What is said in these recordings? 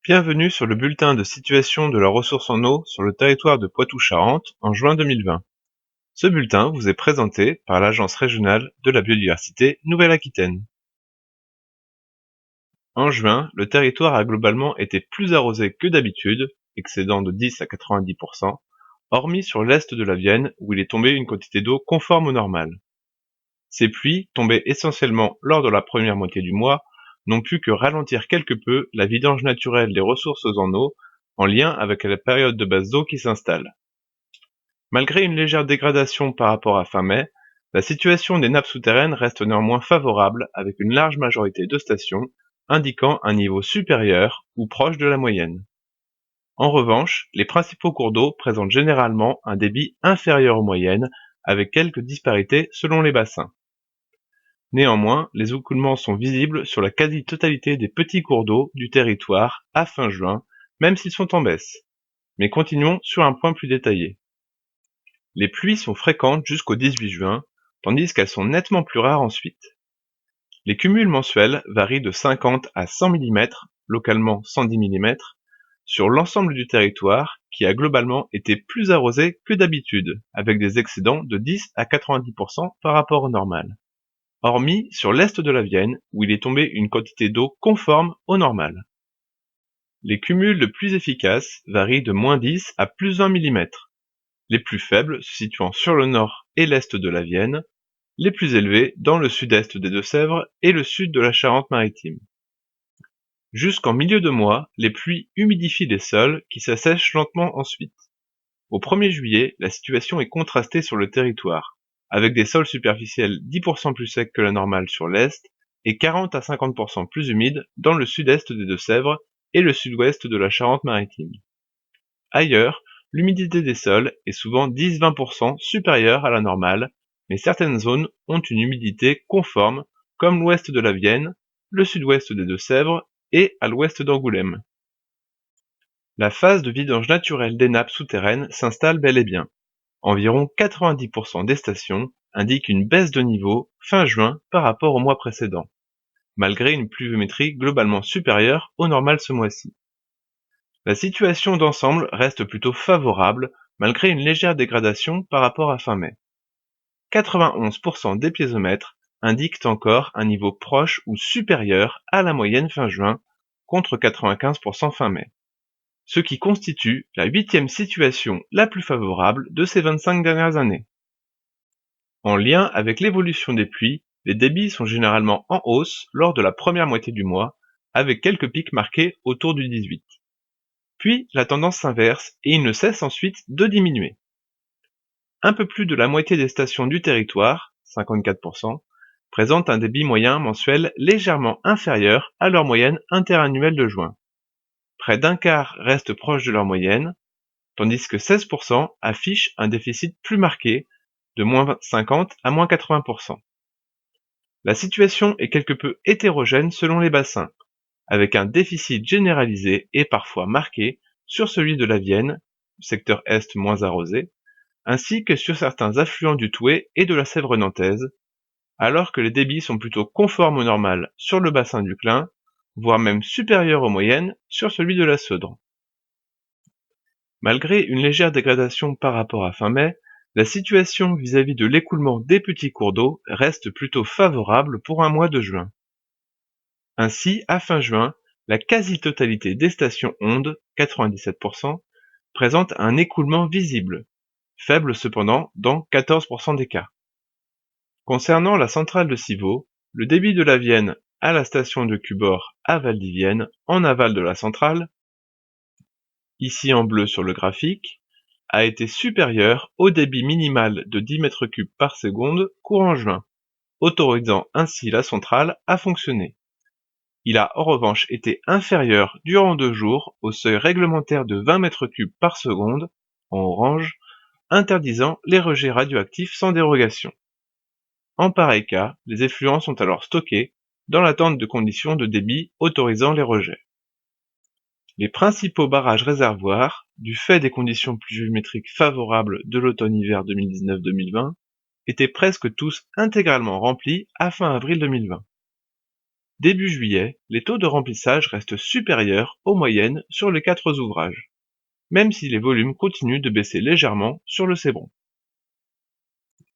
Bienvenue sur le bulletin de situation de la ressource en eau sur le territoire de Poitou-Charentes en juin 2020. Ce bulletin vous est présenté par l'Agence régionale de la biodiversité Nouvelle-Aquitaine. En juin, le territoire a globalement été plus arrosé que d'habitude, excédant de 10 à 90%, hormis sur l'est de la Vienne où il est tombé une quantité d'eau conforme au normal. Ces pluies, tombées essentiellement lors de la première moitié du mois, n'ont pu que ralentir quelque peu la vidange naturelle des ressources en eau en lien avec la période de basse d'eau qui s'installe. Malgré une légère dégradation par rapport à fin mai, la situation des nappes souterraines reste néanmoins favorable avec une large majorité de stations indiquant un niveau supérieur ou proche de la moyenne. En revanche, les principaux cours d'eau présentent généralement un débit inférieur aux moyennes avec quelques disparités selon les bassins. Néanmoins, les écoulements sont visibles sur la quasi-totalité des petits cours d'eau du territoire à fin juin, même s'ils sont en baisse. Mais continuons sur un point plus détaillé. Les pluies sont fréquentes jusqu'au 18 juin, tandis qu'elles sont nettement plus rares ensuite. Les cumuls mensuels varient de 50 à 100 mm, localement 110 mm, sur l'ensemble du territoire qui a globalement été plus arrosé que d'habitude, avec des excédents de 10 à 90% par rapport au normal. Hormis sur l'est de la Vienne, où il est tombé une quantité d'eau conforme au normal. Les cumuls les plus efficaces varient de -10 à +1 mm, les plus faibles se situant sur le nord et l'est de la Vienne, les plus élevés dans le sud-est des Deux-Sèvres et le sud de la Charente-Maritime. Jusqu'en milieu de mois, les pluies humidifient les sols qui s'assèchent lentement ensuite. Au 1er juillet, la situation est contrastée sur le territoire, avec des sols superficiels 10% plus secs que la normale sur l'est et 40 à 50% plus humides dans le sud-est des Deux-Sèvres et le sud-ouest de la Charente-Maritime. Ailleurs, l'humidité des sols est souvent 10-20% supérieure à la normale, mais certaines zones ont une humidité conforme, comme l'ouest de la Vienne, le sud-ouest des Deux-Sèvres et à l'ouest d'Angoulême. La phase de vidange naturelle des nappes souterraines s'installe bel et bien. Environ 90% des stations indiquent une baisse de niveau fin juin par rapport au mois précédent, malgré une pluviométrie globalement supérieure au normal ce mois-ci. La situation d'ensemble reste plutôt favorable malgré une légère dégradation par rapport à fin mai. 91% des piézomètres indiquent encore un niveau proche ou supérieur à la moyenne fin juin contre 95% fin mai, ce qui constitue la 8e situation la plus favorable de ces 25 dernières années. En lien avec l'évolution des pluies, les débits sont généralement en hausse lors de la première moitié du mois, avec quelques pics marqués autour du 18. Puis la tendance s'inverse et il ne cesse ensuite de diminuer. Un peu plus de la moitié des stations du territoire, 54%, présentent un débit moyen mensuel légèrement inférieur à leur moyenne interannuelle de juin. Près d'un quart restent proches de leur moyenne, tandis que 16% affichent un déficit plus marqué, de -50 à -80%. La situation est quelque peu hétérogène selon les bassins, avec un déficit généralisé et parfois marqué sur celui de la Vienne, secteur est moins arrosé, ainsi que sur certains affluents du Thouet et de la Sèvre nantaise, alors que les débits sont plutôt conformes au normal sur le bassin du Clin, voire même supérieurs aux moyennes sur celui de la Seudre. Malgré une légère dégradation par rapport à fin mai, la situation vis-à-vis de l'écoulement des petits cours d'eau reste plutôt favorable pour un mois de juin. Ainsi, à fin juin, la quasi-totalité des stations ondes, 97%, présente un écoulement visible, faible cependant dans 14% des cas. Concernant la centrale de Civaux, le débit de la Vienne à la station de Cubord à Valdivienne, en aval de la centrale, ici en bleu sur le graphique, a été supérieur au débit minimal de 10 m3 par seconde courant juin, autorisant ainsi la centrale à fonctionner. Il a en revanche été inférieur durant 2 jours au seuil réglementaire de 20 m3 par seconde, en orange, interdisant les rejets radioactifs sans dérogation. En pareil cas, les effluents sont alors stockés dans l'attente de conditions de débit autorisant les rejets. Les principaux barrages réservoirs, du fait des conditions pluviométriques favorables de l'automne-hiver 2019-2020, étaient presque tous intégralement remplis à fin avril 2020. début juillet, les taux de remplissage restent supérieurs aux moyennes sur les 4 ouvrages, même si les volumes continuent de baisser légèrement sur le Cébron.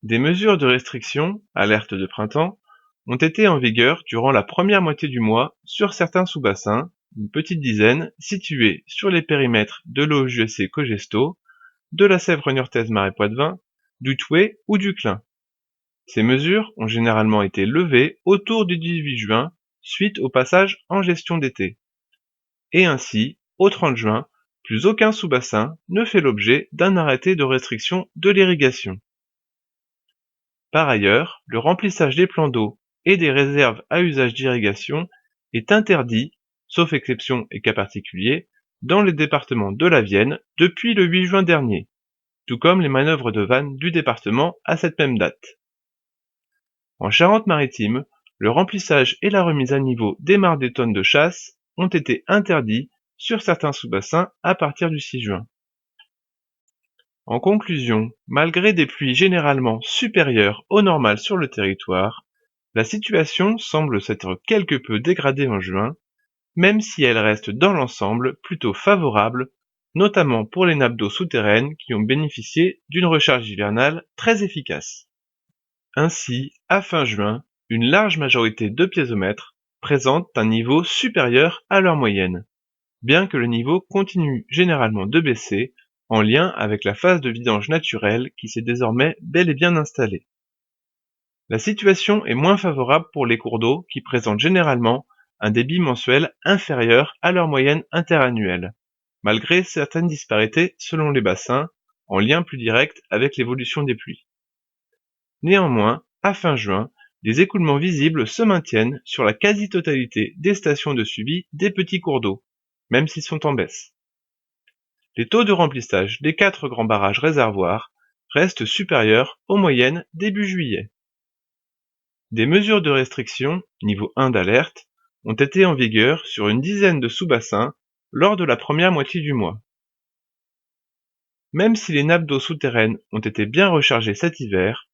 Des mesures de restriction, alerte de printemps, ont été en vigueur durant la première moitié du mois sur certains sous-bassins, une petite dizaine, situés sur les périmètres de l'OJC-Cogesto, de la Sèvre niortaise Marais Poitevin, du Thouet ou du Clin. Ces mesures ont généralement été levées autour du 18 juin suite au passage en gestion d'été. Et ainsi, au 30 juin, plus aucun sous-bassin ne fait l'objet d'un arrêté de restriction de l'irrigation. Par ailleurs, le remplissage des plans d'eau et des réserves à usage d'irrigation est interdit, sauf exception et cas particuliers, dans les départements de la Vienne depuis le 8 juin dernier, tout comme les manœuvres de vannes du département à cette même date. En Charente-Maritime, le remplissage et la remise à niveau des mares des tonnes de chasse ont été interdits sur certains sous-bassins à partir du 6 juin. En conclusion, malgré des pluies généralement supérieures au normal sur le territoire, la situation semble s'être quelque peu dégradée en juin, même si elle reste dans l'ensemble plutôt favorable, notamment pour les nappes d'eau souterraines qui ont bénéficié d'une recharge hivernale très efficace. Ainsi, à fin juin, une large majorité de piézomètres présentent un niveau supérieur à leur moyenne, bien que le niveau continue généralement de baisser en lien avec la phase de vidange naturelle qui s'est désormais bel et bien installée. La situation est moins favorable pour les cours d'eau qui présentent généralement un débit mensuel inférieur à leur moyenne interannuelle, malgré certaines disparités selon les bassins, en lien plus direct avec l'évolution des pluies. Néanmoins, à fin juin, les écoulements visibles se maintiennent sur la quasi-totalité des stations de suivi des petits cours d'eau, même s'ils sont en baisse. Les taux de remplissage des 4 grands barrages réservoirs restent supérieurs aux moyennes début juillet. Des mesures de restriction, niveau 1 d'alerte, ont été en vigueur sur une dizaine de sous-bassins lors de la première moitié du mois. Même si les nappes d'eau souterraines ont été bien rechargées cet hiver,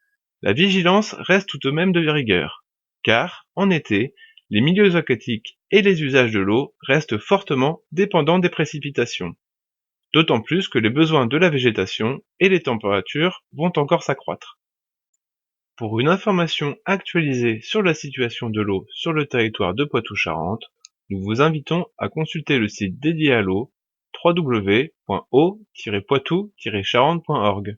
la vigilance reste tout de même de rigueur, car, en été, les milieux aquatiques et les usages de l'eau restent fortement dépendants des précipitations, d'autant plus que les besoins de la végétation et les températures vont encore s'accroître. Pour une information actualisée sur la situation de l'eau sur le territoire de Poitou-Charentes, nous vous invitons à consulter le site dédié à l'eau www.eau-poitou-charentes.org.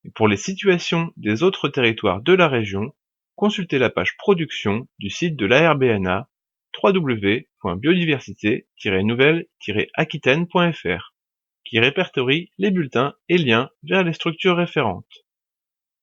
Et pour les situations des autres territoires de la région, consultez la page production du site de l'ARBNA www.biodiversité-nouvelle-aquitaine.fr qui répertorie les bulletins et liens vers les structures référentes.